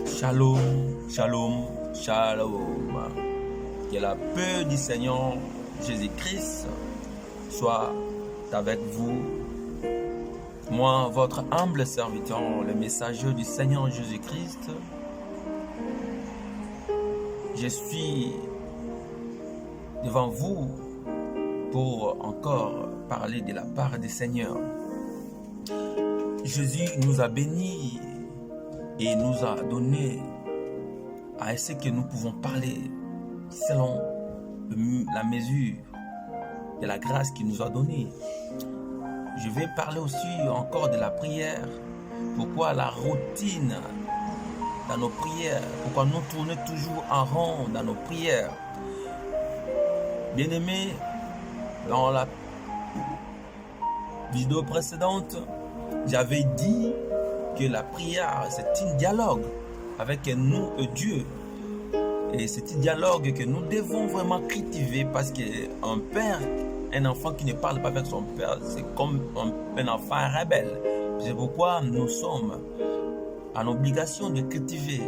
Shalom, shalom, shalom. Que la paix du Seigneur Jésus-Christ soit avec vous. Moi, votre humble serviteur, le messager du Seigneur Jésus-Christ, je suis devant vous pour encore parler de la part du Seigneur. Jésus nous a bénis et nous a donné à ce que nous pouvons parler selon la mesure de la grâce qu'il nous a donnée. Je vais parler aussi encore de la prière. Pourquoi la routine dans nos prières? Pourquoi nous tournons toujours en rond dans nos prières? Bien-aimés, dans la vidéo précédente, j'avais dit que la prière, c'est un dialogue avec nous et Dieu. Et c'est un dialogue que nous devons vraiment cultiver parce qu'un père, un enfant qui ne parle pas avec son père, c'est comme un enfant rebelle. C'est pourquoi nous sommes en obligation de cultiver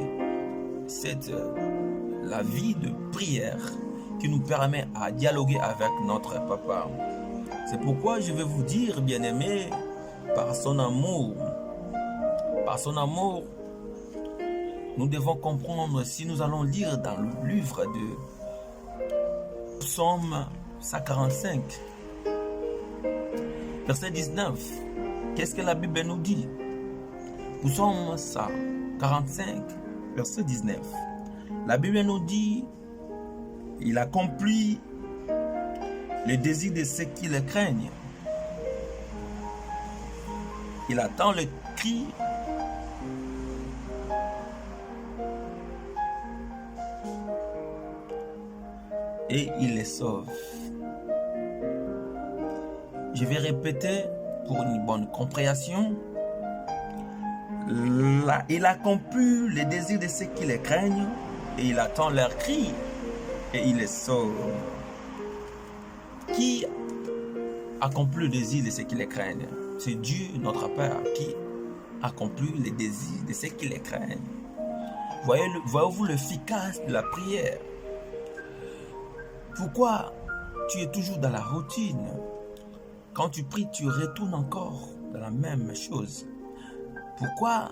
la vie de prière qui nous permet à dialoguer avec notre papa. C'est pourquoi je vais vous dire, bien-aimés, par son amour, nous devons comprendre, si nous allons lire dans le livre de Psaume 145, verset 19, qu'est-ce que la Bible nous dit? Psaume 145, verset 19. La Bible nous dit, il accomplit le désir de ceux qui le craignent. Il attend le cri et il les sauve. Je vais répéter pour une bonne compréhension. Il accomplit les désirs de ceux qui les craignent et il attend leur cri et il les sauve. Qui accomplit le désir de ceux qui les craignent? C'est Dieu, notre Père, qui accomplit les désirs de ceux qui les craignent. Voyez-vous l'efficace de la prière? Pourquoi tu es toujours dans la routine? Quand tu pries, tu retournes encore dans la même chose. Pourquoi?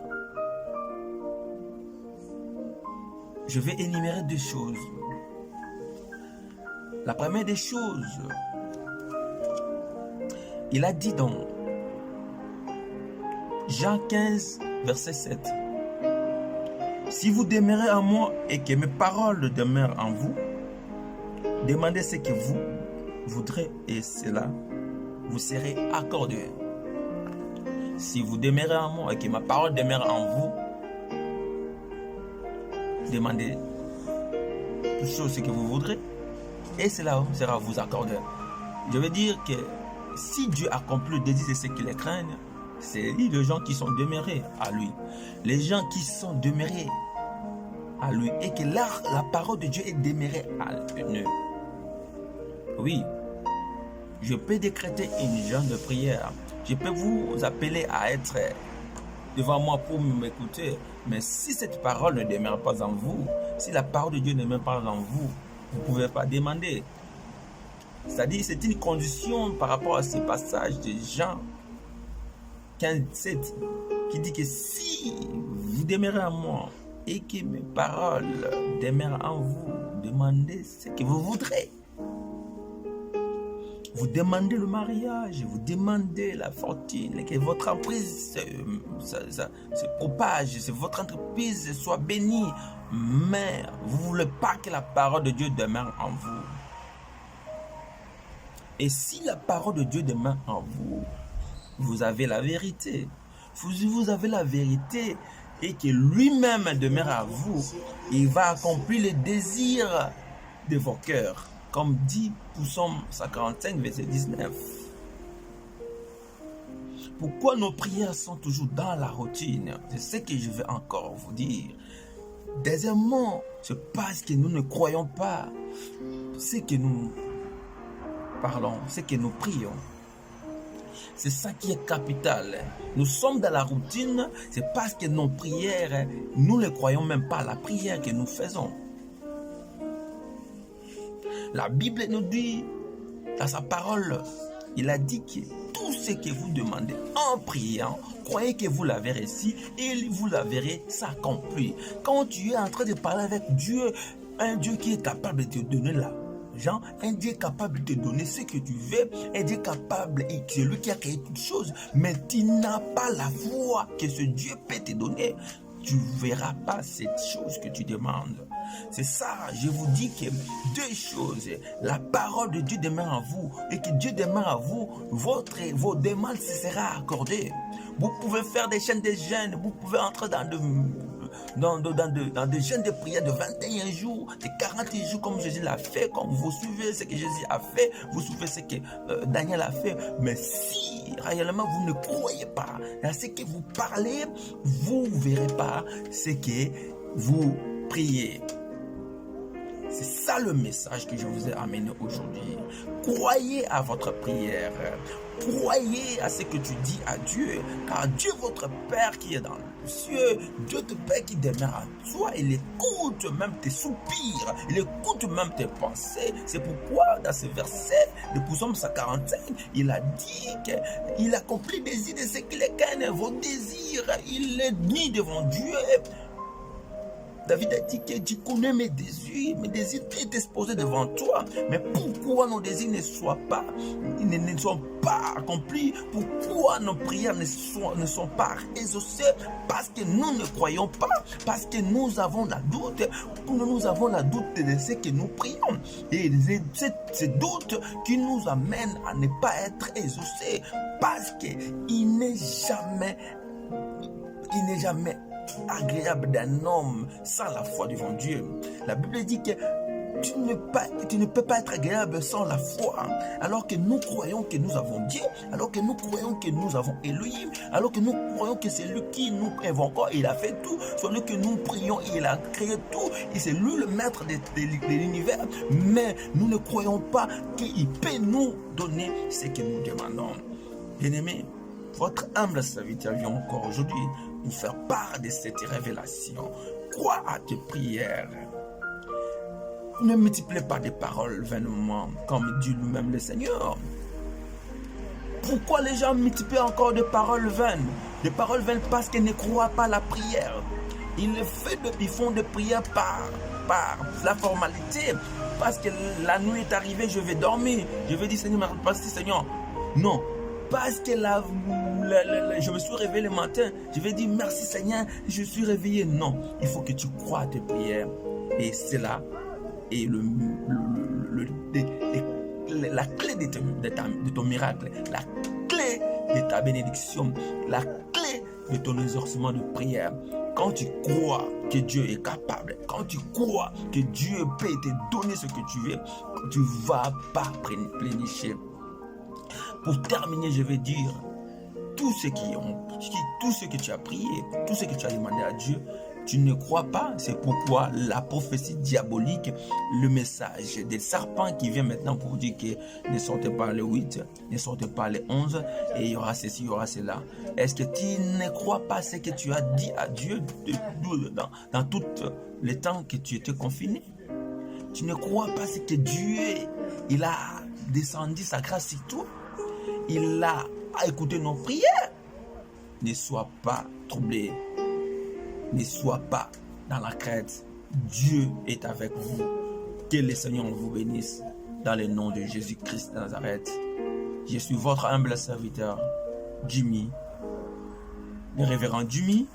Je vais énumérer deux choses. La première des choses, il a dit dans Jean 15, verset 7. Si vous demeurez en moi et que mes paroles demeurent en vous, demandez ce que vous voudrez et cela vous serez accordé. Si vous demeurez en moi et que ma parole demeure en vous, demandez toutes choses ce que vous voudrez et cela sera vous accordé. Je veux dire que si Dieu accomplit le désir de ceux qui les craignent, c'est les gens qui sont demeurés à lui. Les gens qui sont demeurés à lui et que la parole de Dieu est demeurée à eux. Oui, je peux décréter une genre de prière. Je peux vous appeler à être devant moi pour m'écouter. Mais si cette parole ne demeure pas en vous, si la parole de Dieu ne demeure pas en vous, vous ne pouvez pas demander. C'est-à-dire, c'est une condition par rapport à ce passage de Jean 15:7 qui dit que si vous demeurez en moi et que mes paroles demeurent en vous, demandez ce que vous voudrez. Vous demandez le mariage, vous demandez la fortune, que votre entreprise se propage, que votre entreprise soit bénie. Mais vous ne voulez pas que la parole de Dieu demeure en vous. Et si la parole de Dieu demeure en vous, vous avez la vérité. Vous avez la vérité et que lui-même demeure à vous. Il va accomplir les désirs de vos cœurs. Comme dit Psaume 145, verset 19. Pourquoi nos prières sont toujours dans la routine? C'est ce que je veux encore vous dire. Deuxièmement, c'est parce que nous ne croyons pas ce que nous parlons, ce que nous prions. C'est ça qui est capital. Nous sommes dans la routine, c'est parce que nos prières, nous ne croyons même pas à la prière que nous faisons. La Bible nous dit, dans sa parole, il a dit que tout ce que vous demandez en priant, croyez que vous l'avez reçu et vous la verrez s'accomplir. Quand tu es en train de parler avec Dieu, un Dieu qui est capable de te donner l'argent, un Dieu capable de te donner ce que tu veux, un Dieu capable, et c'est lui qui a créé toutes choses, mais tu n'as pas la foi que ce Dieu peut te donner. Tu ne verras pas cette chose que tu demandes. C'est ça, je vous dis que deux choses. La parole de Dieu demeure en vous et que Dieu demeure en vous, vos demandes se sera accordées. Vous pouvez faire des chaînes de jeûne, vous pouvez entrer dans des jeûnes de prière de 21 jours, de 40 jours comme Jésus l'a fait, comme vous suivez ce que Jésus a fait, vous suivez ce que Daniel a fait. Mais si réellement vous ne croyez pas dans ce que vous parlez, vous ne verrez pas ce que vous priez. C'est ça le message que je vous ai amené aujourd'hui. Croyez à votre prière. Croyez à ce que tu dis à Dieu. Car Dieu, votre Père qui est dans les cieux, Dieu te Père qui demeure à toi, il écoute même tes soupirs, il écoute même tes pensées. C'est pourquoi dans ce verset de Psaume 145, il a dit qu'il accomplit des désirs de ce qu'il est qu'un vos désirs. Il les mis devant Dieu. David a dit que tu connais mes désirs sont exposés devant toi. Mais pourquoi nos désirs ne sont pas accomplis? Pourquoi nos prières ne sont pas exaucées? Parce que nous ne croyons pas, parce que nous avons la doute. Nous avons la doute de ce que nous prions. Et c'est doute qui nous amène à ne pas être exaucés. Parce qu'il n'est jamais agréable d'un homme sans la foi devant Dieu. La Bible dit que tu ne peux pas être agréable sans la foi. Alors que nous croyons que nous avons Dieu, alors que nous croyons que nous avons Elohim, alors que nous croyons que c'est lui qui nous invoquons, il a fait tout, c'est lui que nous prions, il a créé tout, et c'est lui le maître de l'univers. Mais nous ne croyons pas qu'il peut nous donner ce que nous demandons. Bien-aimés, votre humble serviteur vient encore aujourd'hui nous faire part de cette révélation. Crois à tes prières. Ne multiplie pas des paroles vainement, comme dit lui-même le Seigneur. Pourquoi les gens multiplient encore des paroles vaines? Des paroles vaines parce qu'ils ne croient pas à la prière. Ils font des prières par la formalité. Parce que la nuit est arrivée, je vais dormir. Je vais dire Seigneur, Seigneur. Non. Parce que je me suis réveillé le matin, je vais dire merci Seigneur, je suis réveillé. Non, il faut que tu crois à tes prières. Et c'est là, et la clé de ton miracle, la clé de ta bénédiction, la clé de ton exaucement de prière. Quand tu crois que Dieu est capable, quand tu crois que Dieu peut te donner ce que tu veux, tu ne vas pas plénicher. Pour terminer, je vais dire, tout ce que tu as prié, tout ce que tu as demandé à Dieu, tu ne crois pas. C'est pourquoi la prophétie diabolique, le message des serpents qui vient maintenant pour dire que ne sortez pas le 8, ne sortez pas le 11, et il y aura ceci, il y aura cela. Est-ce que tu ne crois pas ce que tu as dit à Dieu dans tout le temps que tu étais confiné? Tu ne crois pas ce que Dieu, il a descendu sa grâce sur toi? Il a écouté nos prières. Ne sois pas troublé. Ne sois pas dans la crainte. Dieu est avec vous. Que le Seigneur vous bénisse. Dans le nom de Jésus-Christ de Nazareth. Je suis votre humble serviteur, Jimmy. Le révérend Jimmy.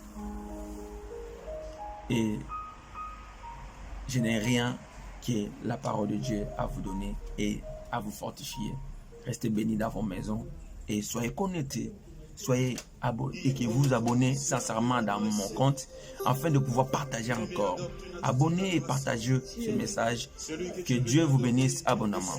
Et je n'ai rien que la parole de Dieu à vous donner et à vous fortifier. Restez bénis dans vos maisons et soyez connectés, soyez abonnés et que vous vous abonnez sincèrement dans mon compte afin de pouvoir partager encore. Abonnez et partagez ce message. Que Dieu vous bénisse abondamment.